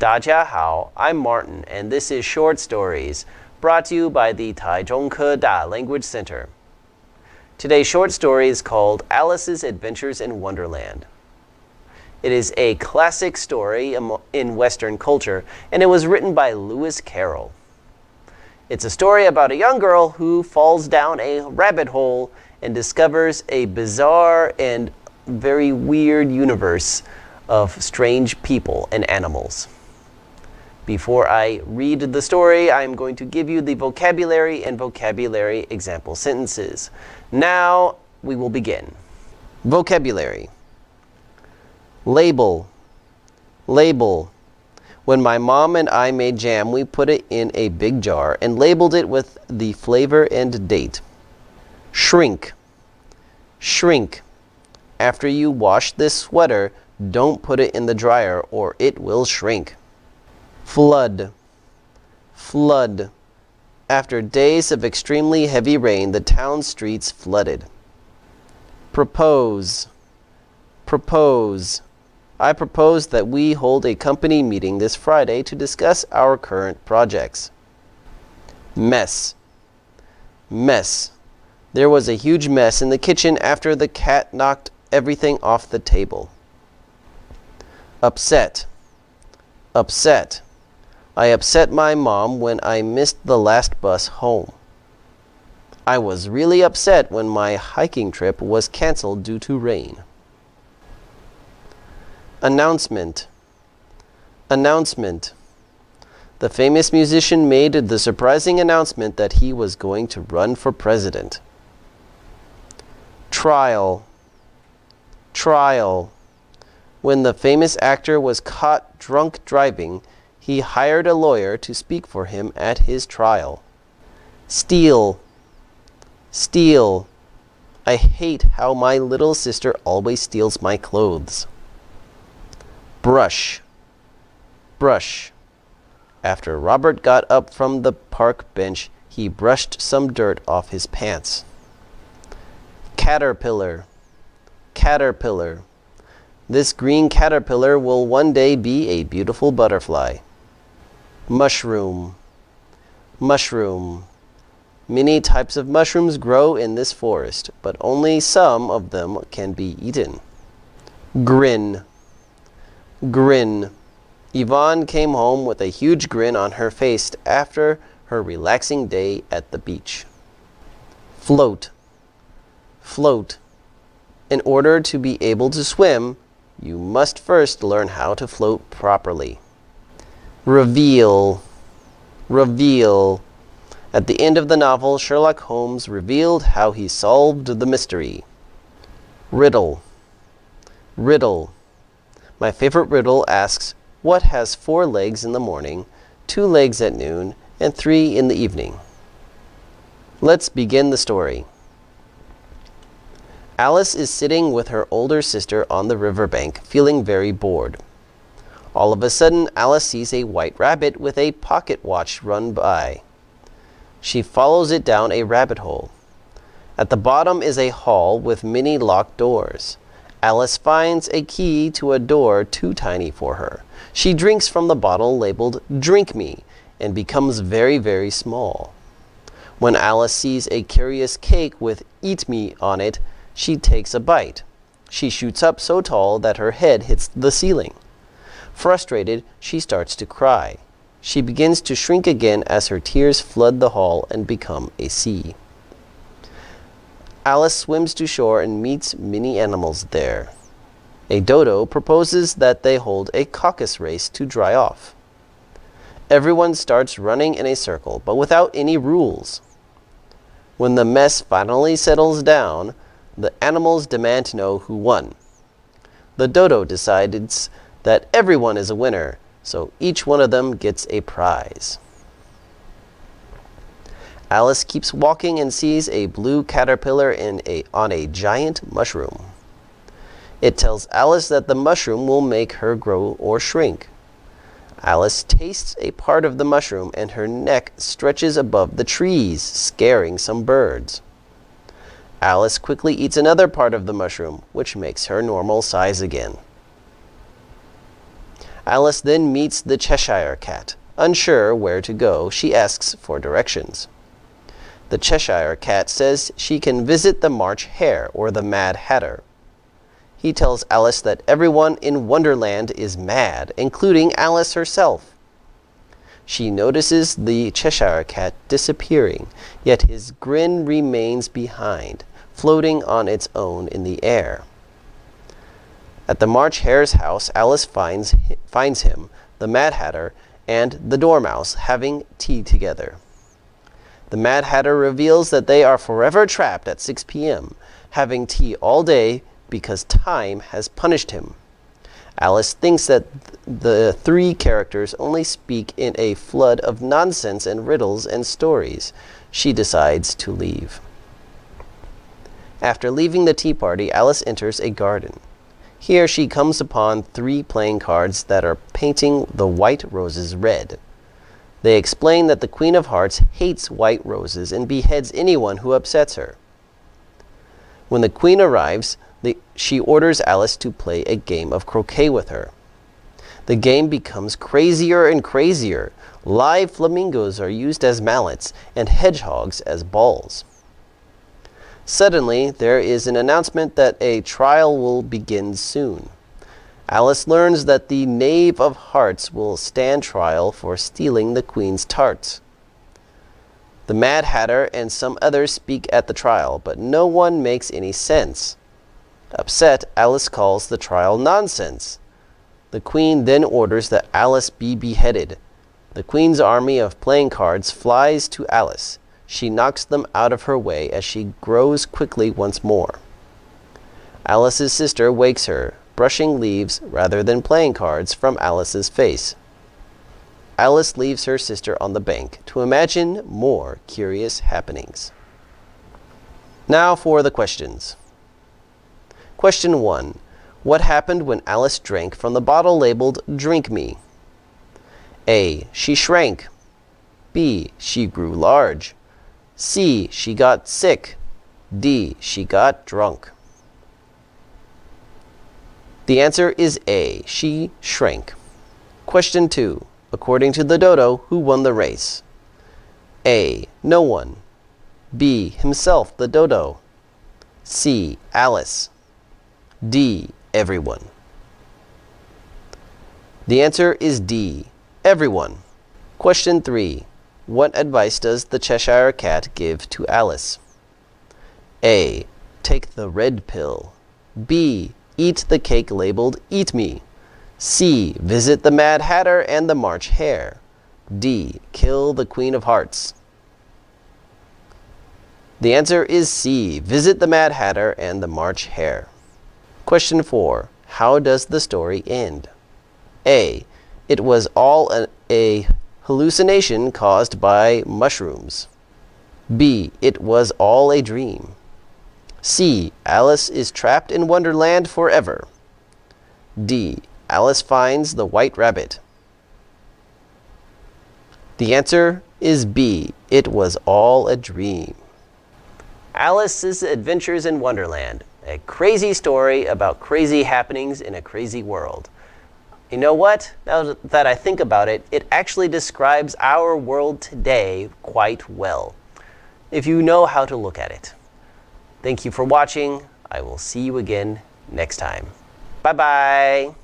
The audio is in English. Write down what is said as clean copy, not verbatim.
大家好, I'm Martin, and this is Short Stories, brought to you by the Taichung Keda Language Center. Today's short story is called Alice's Adventures in Wonderland. It is a classic story in Western culture, and it was written by Lewis Carroll. It's a story about a young girl who falls down a rabbit hole and discovers a bizarre and very weird universe of strange people and animals. Before I read the story, I'm going to give you the vocabulary and vocabulary example sentences. Now we will begin. Vocabulary. Label. Label. When my mom and I made jam, we put it in a big jar and labeled it with the flavor and date. Shrink. Shrink. After you wash this sweater, don't put it in the dryer or it will shrink. Flood. Flood. After days of extremely heavy rain, the town streets flooded. Propose. Propose. I propose that we hold a company meeting this Friday to discuss our current projects. Mess. Mess. There was a huge mess in the kitchen after the cat knocked everything off the table. Upset. Upset. I upset my mom when I missed the last bus home. I was really upset when my hiking trip was canceled due to rain. Announcement. Announcement. The famous musician made the surprising announcement that he was going to run for president. Trial. Trial. When the famous actor was caught drunk driving, he hired a lawyer to speak for him at his trial. Steal. Steal. I hate how my little sister always steals my clothes. Brush. Brush. After Robert got up from the park bench, he brushed some dirt off his pants. Caterpillar. Caterpillar. This green caterpillar will one day be a beautiful butterfly. Mushroom. Mushroom. Many types of mushrooms grow in this forest, but only some of them can be eaten. Grin. Grin. Yvonne came home with a huge grin on her face after her relaxing day at the beach. Float. Float. In order to be able to swim, you must first learn how to float properly. Reveal. Reveal. At the end of the novel, Sherlock Holmes revealed how he solved the mystery. Riddle. Riddle. My favorite riddle asks, what has 4 legs in the morning, 2 legs at noon, and 3 in the evening? Let's begin the story. Alice is sitting with her older sister on the riverbank, feeling very bored. All of a sudden, Alice sees a white rabbit with a pocket watch run by. She follows it down a rabbit hole. At the bottom is a hall with many locked doors. Alice finds a key to a door too tiny for her. She drinks from the bottle labeled "Drink Me" and becomes very, very small. When Alice sees a curious cake with "Eat Me" on it, she takes a bite. She shoots up so tall that her head hits the ceiling. Frustrated, she starts to cry. She begins to shrink again as her tears flood the hall and become a sea. Alice swims to shore and meets many animals there. A dodo proposes that they hold a caucus race to dry off. Everyone starts running in a circle, but without any rules. When the mess finally settles down, the animals demand to know who won. The dodo decides that everyone is a winner, so each one of them gets a prize. Alice keeps walking and sees a blue caterpillar on a giant mushroom. It tells Alice that the mushroom will make her grow or shrink. Alice tastes a part of the mushroom and her neck stretches above the trees, scaring some birds. Alice quickly eats another part of the mushroom, which makes her normal size again. Alice then meets the Cheshire Cat. Unsure where to go, she asks for directions. The Cheshire Cat says she can visit the March Hare or the Mad Hatter. He tells Alice that everyone in Wonderland is mad, including Alice herself. She notices the Cheshire Cat disappearing, yet his grin remains behind, floating on its own in the air. At the March Hare's house, Alice finds him, the Mad Hatter, and the Dormouse having tea together. The Mad Hatter reveals that they are forever trapped at 6 p.m., having tea all day because time has punished him. Alice thinks that the three characters only speak in a flood of nonsense and riddles and stories. She decides to leave. After leaving the tea party, Alice enters a garden. Here she comes upon 3 playing cards that are painting the white roses red. They explain that the Queen of Hearts hates white roses and beheads anyone who upsets her. When the Queen arrives, she orders Alice to play a game of croquet with her. The game becomes crazier and crazier. Live flamingos are used as mallets and hedgehogs as balls. Suddenly, there is an announcement that a trial will begin soon. Alice learns that the Knave of Hearts will stand trial for stealing the Queen's tarts. The Mad Hatter and some others speak at the trial, but no one makes any sense. Upset, Alice calls the trial nonsense. The Queen then orders that Alice be beheaded. The Queen's army of playing cards flies to Alice. She knocks them out of her way as she grows quickly once more. Alice's sister wakes her, brushing leaves rather than playing cards from Alice's face. Alice leaves her sister on the bank to imagine more curious happenings. Now for the questions. Question 1. What happened when Alice drank from the bottle labeled "Drink Me"? A. She shrank. B. She grew large. C. She got sick. D. She got drunk. The answer is A. She shrank. Question 2. According to the dodo, who won the race? A. No one. B. Himself, the dodo. C. Alice. D. Everyone. The answer is D. Everyone. Question 3. What advice does the Cheshire Cat give to Alice? A. Take the red pill. B. Eat the cake labeled "Eat Me." C. Visit the Mad Hatter and the March Hare. D. Kill the Queen of Hearts. The answer is C. Visit the Mad Hatter and the March Hare. Question 4. How does the story end? A. It was all a hallucination caused by mushrooms. B. It was all a dream. C. Alice is trapped in Wonderland forever. D. Alice finds the white rabbit. The answer is B. It was all a dream. Alice's Adventures in Wonderland. A crazy story about crazy happenings in a crazy world. You know what? Now that I think about it, it actually describes our world today quite well, if you know how to look at it. Thank you for watching. I will see you again next time. Bye-bye.